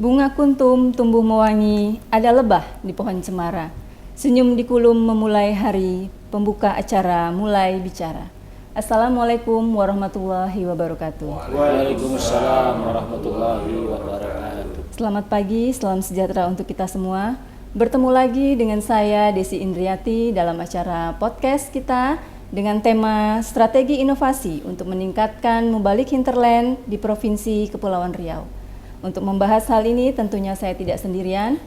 Bunga kuntum tumbuh mewangi, ada lebah di pohon cemara. Senyum di kulum memulai hari, pembuka acara mulai bicara. Assalamualaikum warahmatullahi wabarakatuh. Waalaikumsalam warahmatullahi wabarakatuh. Selamat pagi, salam sejahtera untuk kita semua. Bertemu lagi dengan saya Desi Indriati dalam acara podcast kita dengan tema Strategi Inovasi untuk meningkatkan mubalik hinterland di Provinsi Kepulauan Riau. Untuk membahas hal ini tentunya saya tidak sendirian.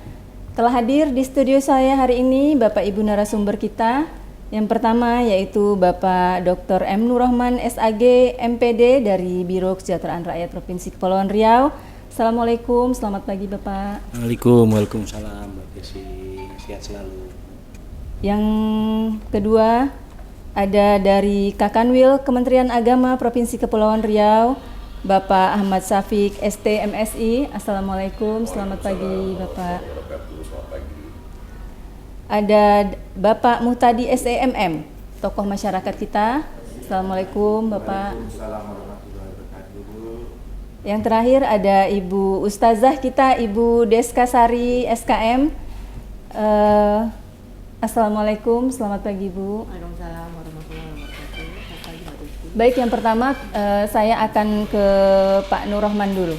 Telah hadir di studio saya hari ini Bapak Ibu narasumber kita. Yang pertama yaitu Bapak Dr. M. Nurrahman SAG MPD dari Biro Kesejahteraan Rakyat Provinsi Kepulauan Riau. Assalamualaikum, selamat pagi Bapak. Waalaikumsalam Mbak Desi, sehat selalu. Yang kedua ada dari Kakanwil Kementerian Agama Provinsi Kepulauan Riau, Bapak Ahmad Syafiq ST MSI. Assalamualaikum, selamat pagi Bapak. Ada Bapak Muhtadi SEMM, tokoh masyarakat kita. Assalamualaikum Bapak. Yang terakhir ada Ibu Ustazah kita, Ibu Deska Sari SKM. Assalamualaikum, selamat pagi Ibu. Waalaikumsalam warahmatullahi wabarakatuh. Baik, yang pertama saya akan ke Pak Nurrahman dulu.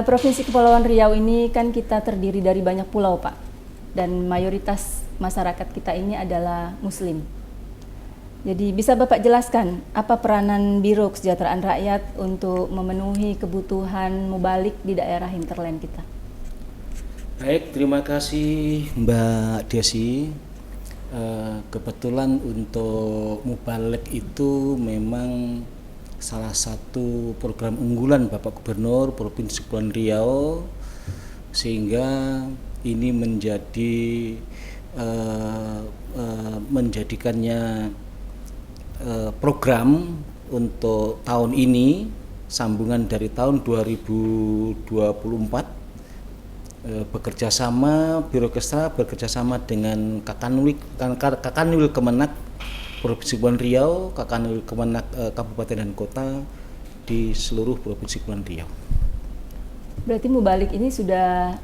Provinsi Kepulauan Riau ini kan kita terdiri dari banyak pulau Pak, dan mayoritas masyarakat kita ini adalah Muslim. Jadi bisa Bapak jelaskan apa peranan Biro Kesejahteraan Rakyat untuk memenuhi kebutuhan mubalik di daerah hinterland kita? Baik, terima kasih Mbak Desi. Kebetulan untuk mubalik itu memang salah satu program unggulan Bapak Gubernur Provinsi Kepulauan Riau, sehingga ini menjadikannya program untuk tahun ini, sambungan dari tahun 2024. Bekerjasama Biro Kesra bekerjasama dengan Kakanwil Kemenak Provinsi Kepulauan Riau, Kakanwil Kemenak Kabupaten dan Kota di seluruh Provinsi Kepulauan Riau. Berarti mubalik ini sudah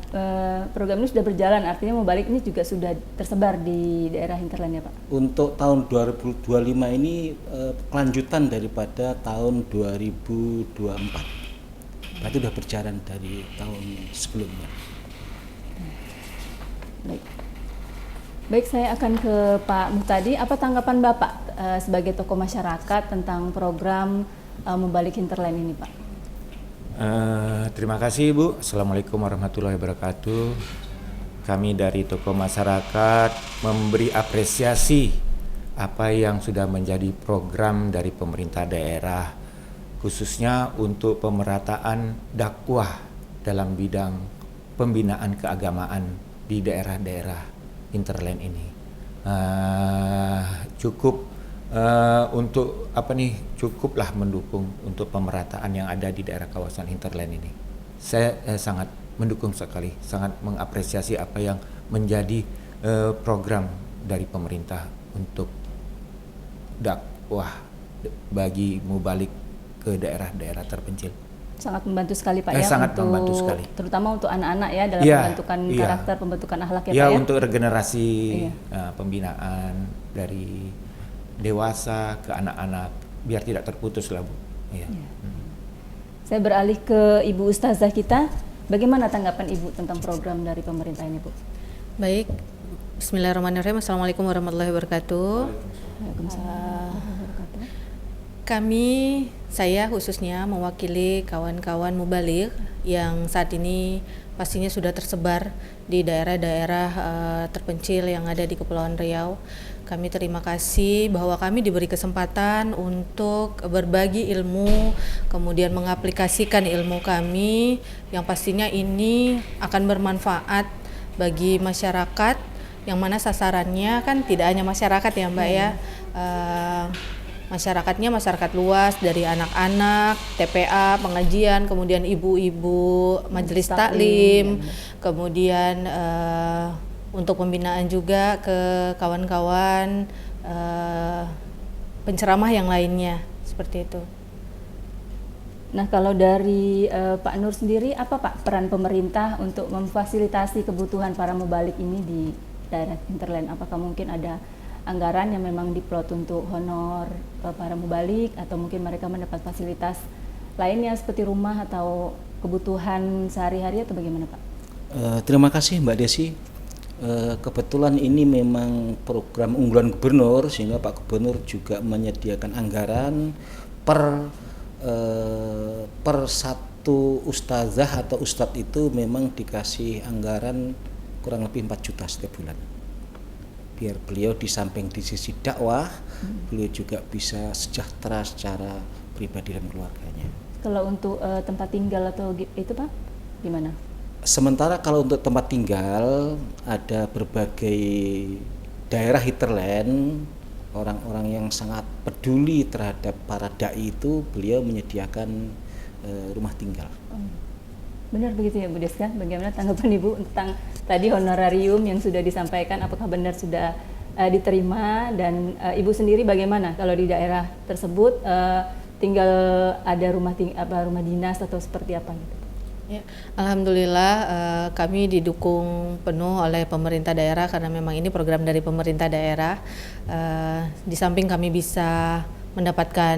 program ini sudah berjalan, artinya mubalik ini juga sudah tersebar di daerah hinterland ya Pak? Untuk tahun 2025 ini kelanjutan daripada tahun 2024. Berarti sudah berjalan dari tahun sebelumnya. Baik, saya akan ke Pak Muhtadi. Apa tanggapan Bapak sebagai tokoh masyarakat tentang program mubalik hinterland ini Pak? Terima kasih Ibu. Assalamualaikum warahmatullahi wabarakatuh. Kami dari tokoh masyarakat memberi apresiasi apa yang sudah menjadi program dari pemerintah daerah, khususnya untuk pemerataan dakwah dalam bidang pembinaan keagamaan di daerah-daerah hinterland ini. Cukuplah mendukung untuk pemerataan yang ada di daerah kawasan hinterland ini. Saya sangat mendukung sekali, sangat mengapresiasi apa yang menjadi program dari pemerintah untuk dakwah bagi mubalik ke daerah-daerah terpencil. Sangat membantu sekali Pak ya, sangat membantu sekali. Terutama untuk anak-anak ya dalam pembentukan karakter, pembentukan akhlak ya Pak ya. Untuk regenerasi pembinaan dari dewasa ke anak-anak biar tidak terputus lah Bu. Saya beralih ke Ibu Ustazah kita. Bagaimana tanggapan Ibu tentang program dari pemerintah ini Bu? Baik, Bismillahirrahmanirrahim. Assalamualaikum warahmatullahi wabarakatuh. Waalaikumsalam. Saya khususnya mewakili kawan-kawan mubalik yang saat ini pastinya sudah tersebar di daerah-daerah terpencil yang ada di Kepulauan Riau. Kami terima kasih bahwa kami diberi kesempatan untuk berbagi ilmu, kemudian mengaplikasikan ilmu kami yang pastinya ini akan bermanfaat bagi masyarakat, yang mana sasarannya kan tidak hanya masyarakat ya Mbak ya. Masyarakatnya masyarakat luas, dari anak-anak, TPA, pengajian, kemudian ibu-ibu majelis taklim, kemudian untuk pembinaan juga ke kawan-kawan penceramah yang lainnya, seperti itu. Nah, kalau dari Pak Nur sendiri, apa Pak peran pemerintah untuk memfasilitasi kebutuhan para mubalik ini di daerah hinterland? Apakah mungkin ada anggaran yang memang diplot untuk honor para mubalik, atau mungkin mereka mendapat fasilitas lainnya seperti rumah atau kebutuhan sehari-hari, atau bagaimana Pak? Terima kasih Mbak Desi. Kebetulan ini memang program unggulan gubernur, sehingga Pak Gubernur juga menyediakan anggaran per satu ustazah atau ustadz itu memang dikasih anggaran kurang lebih 4 juta setiap bulan. Biar beliau di samping di sisi dakwah, beliau juga bisa sejahtera secara pribadi dan keluarganya. Kalau untuk tempat tinggal atau itu Pak, gimana? Sementara kalau untuk tempat tinggal, ada berbagai daerah hinterland, orang-orang yang sangat peduli terhadap para dai itu, beliau menyediakan rumah tinggal. Benar begitu ya Bu Deska? Bagaimana tanggapan Ibu tentang tadi honorarium yang sudah disampaikan, apakah benar sudah diterima, dan Ibu sendiri bagaimana kalau di daerah tersebut tinggal ada rumah dinas atau seperti apa gitu? Ya, alhamdulillah kami didukung penuh oleh pemerintah daerah karena memang ini program dari pemerintah daerah. Di samping kami bisa mendapatkan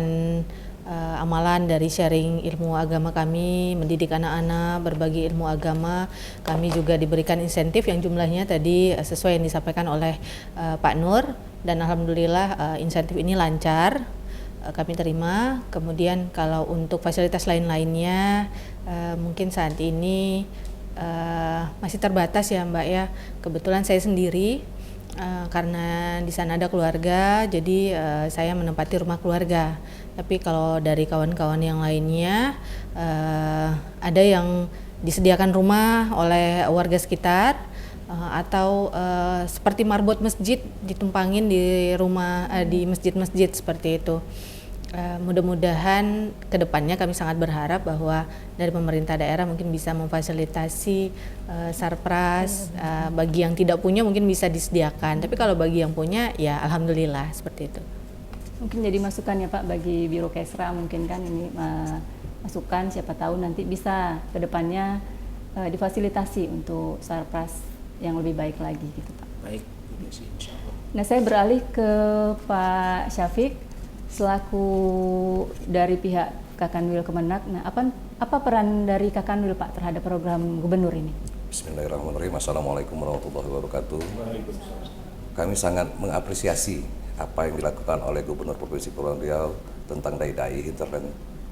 amalan dari sharing ilmu agama kami, mendidik anak-anak, berbagi ilmu agama, kami juga diberikan insentif yang jumlahnya tadi sesuai yang disampaikan oleh Pak Nur, dan alhamdulillah insentif ini lancar. Kami terima. Kemudian kalau untuk fasilitas lain-lainnya mungkin saat ini masih terbatas ya Mbak ya. Kebetulan saya sendiri karena di sana ada keluarga, jadi saya menempati rumah keluarga. Tapi kalau dari kawan-kawan yang lainnya ada yang disediakan rumah oleh warga sekitar, atau seperti marbot masjid ditumpangin di rumah di masjid-masjid seperti itu. Mudah-mudahan kedepannya kami sangat berharap bahwa dari pemerintah daerah mungkin bisa memfasilitasi sarpras, bagi yang tidak punya mungkin bisa disediakan, tapi kalau bagi yang punya ya alhamdulillah seperti itu. Mungkin jadi masukan ya Pak bagi Biro Kesra, mungkin kan ini masukan, siapa tahu nanti bisa kedepannya difasilitasi untuk sarpras yang lebih baik lagi gitu Pak. Baik, insya Allah. Nah, saya beralih ke Pak Syafiq selaku dari pihak Kakanwil Kemenak. Nah, apa peran dari Kakanwil Pak terhadap program gubernur ini? Bismillahirrahmanirrahim. Assalamualaikum warahmatullahi wabarakatuh. Kami sangat mengapresiasi apa yang dilakukan oleh Gubernur Provinsi Kepulauan Riau tentang dai-dai hinterland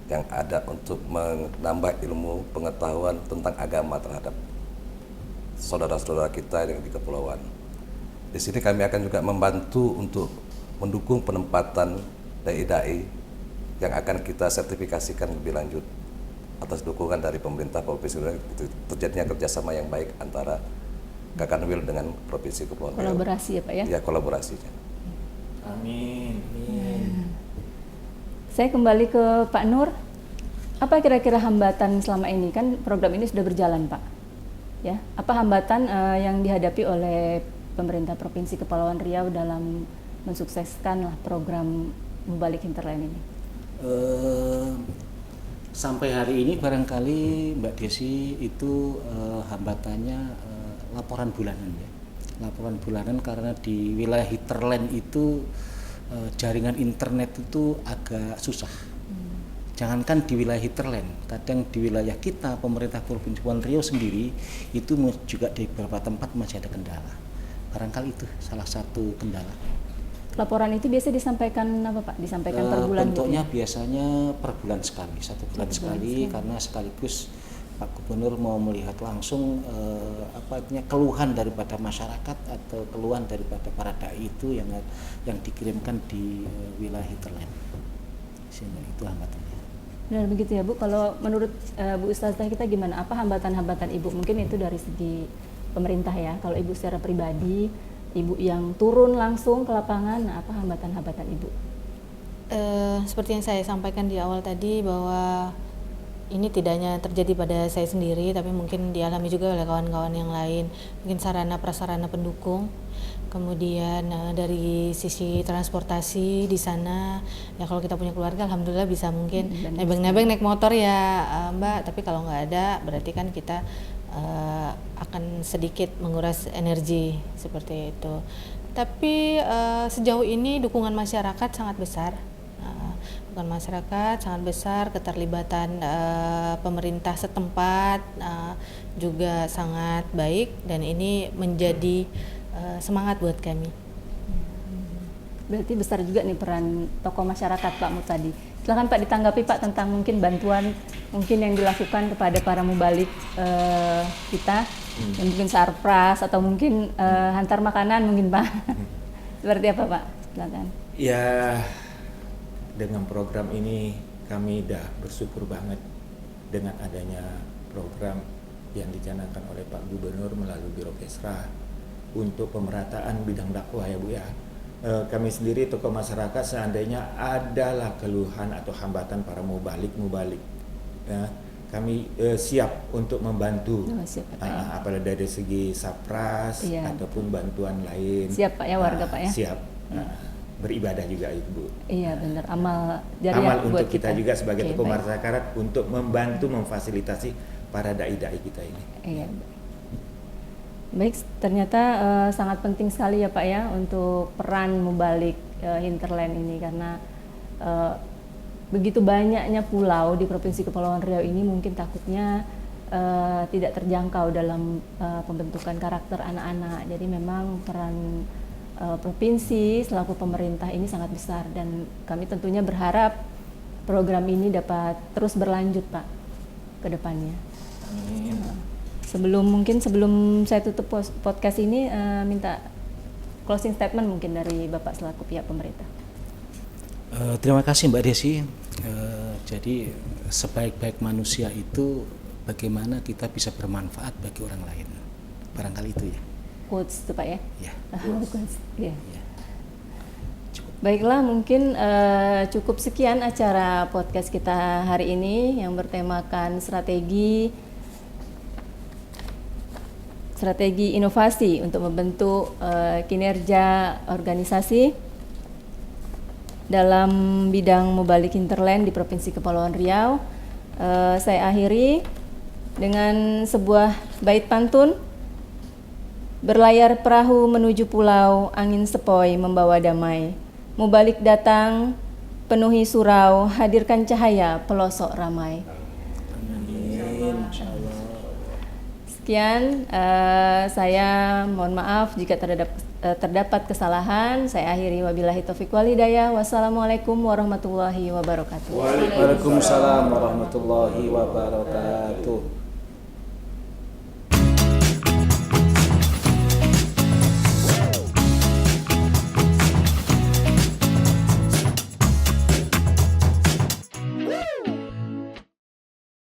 yang ada untuk menambah ilmu pengetahuan tentang agama terhadap saudara-saudara kita yang di kepulauan. Di sini kami akan juga membantu untuk mendukung penempatan dai-dai yang akan kita sertifikasikan lebih lanjut atas dukungan dari pemerintah Provinsi Kepulauan Riau. Terjadinya kerjasama yang baik antara Kakanwil dengan Provinsi Kepulauan Riau. Kolaborasi ya Pak ya? Ya, kolaborasinya. Amin. Saya kembali ke Pak Nur. Apa kira-kira hambatan selama ini? Kan program ini sudah berjalan Pak. Ya, apa hambatan yang dihadapi oleh pemerintah Provinsi Kepulauan Riau dalam mensukseskan program Mubalik Hinterland ini? Sampai hari ini barangkali Mbak Desi itu hambatannya laporan bulanan ya. Laporan bulanan karena di wilayah hinterland itu jaringan internet itu agak susah. Jangankan di wilayah hinterland, kadang di wilayah kita pemerintah Provinsi Kepulauan Riau sendiri itu juga di beberapa tempat masih ada kendala. Barangkali itu salah satu kendala. Laporan itu biasa disampaikan apa Pak? Disampaikan per bulan? Bentuknya gitu ya? biasanya per bulan sekali, 1 bulan sekali, karena sekaligus Pak Gubernur mau melihat langsung keluhan daripada masyarakat atau keluhan daripada para dai itu yang dikirimkan di wilayah hinterland. Sehingga itu hambatannya. Benar begitu ya Bu. Kalau menurut Bu Ustazah kita gimana? Apa hambatan-hambatan Ibu? Mungkin itu dari segi pemerintah ya. Kalau Ibu secara pribadi, Ibu yang turun langsung ke lapangan, nah apa hambatan-hambatan Ibu? Seperti yang saya sampaikan di awal tadi bahwa ini tidak hanya terjadi pada saya sendiri, tapi mungkin dialami juga oleh kawan-kawan yang lain. Mungkin sarana prasarana pendukung, kemudian dari sisi transportasi di sana, ya kalau kita punya keluarga, alhamdulillah bisa mungkin nebeng-nebeng naik motor ya Mbak. Tapi kalau nggak ada, berarti kan kita akan sedikit menguras energi seperti itu. Tapi sejauh ini dukungan masyarakat sangat besar. Dukungan masyarakat sangat besar, keterlibatan pemerintah setempat juga sangat baik, dan ini menjadi semangat buat kami. Berarti besar juga nih peran tokoh masyarakat Pak Murtadi. Silakan Pak ditanggapi Pak tentang mungkin bantuan mungkin yang dilakukan kepada para mubalik kita, yang mungkin sarpras atau mungkin hantar makanan mungkin Pak. Seperti apa Pak? Silakan. Ya, dengan program ini kami dah bersyukur banget dengan adanya program yang dicanangkan oleh Pak Gubernur melalui Biro Kesra untuk pemerataan bidang dakwah ya Bu ya. Kami sendiri tokoh masyarakat seandainya adalah keluhan atau hambatan para mubalik ya, kami siap untuk membantu, apalagi dari segi sapras ataupun bantuan lain. Siap Pak ya, warga Pak ya. Siap. Beribadah juga Ibu. Iya benar, amal jariah amal buat untuk kita juga sebagai tokoh baik. masyarakat untuk membantu memfasilitasi para dai-dai kita ini. Iya. Baik, ternyata sangat penting sekali ya Pak ya untuk peran mubalik hinterland ini, karena begitu banyaknya pulau di Provinsi Kepulauan Riau ini mungkin takutnya tidak terjangkau dalam pembentukan karakter anak-anak. Jadi memang peran provinsi selaku pemerintah ini sangat besar, dan kami tentunya berharap program ini dapat terus berlanjut Pak ke depannya. Amin. Sebelum saya tutup podcast ini, minta closing statement mungkin dari Bapak selaku pihak pemerintah. Terima kasih Mbak Desi. Jadi sebaik-baik manusia itu bagaimana kita bisa bermanfaat bagi orang lain. Barangkali itu ya. Quotes itu Pak ya? Ya. Quotes, ya. Ya. Baiklah, mungkin cukup sekian acara podcast kita hari ini yang bertemakan strategi inovasi untuk membentuk kinerja organisasi dalam bidang mubalik hinterland di Provinsi Kepulauan Riau. Saya akhiri dengan sebuah bait pantun. Berlayar perahu menuju pulau, angin sepoi membawa damai. Mubalik datang, penuhi surau, hadirkan cahaya pelosok ramai. Sekian, saya mohon maaf jika terdapat kesalahan. Saya akhiri, wabillahi taufiq wal hidayah. Wassalamualaikum warahmatullahi wabarakatuh. Waalaikumsalam warahmatullahi wabarakatuh.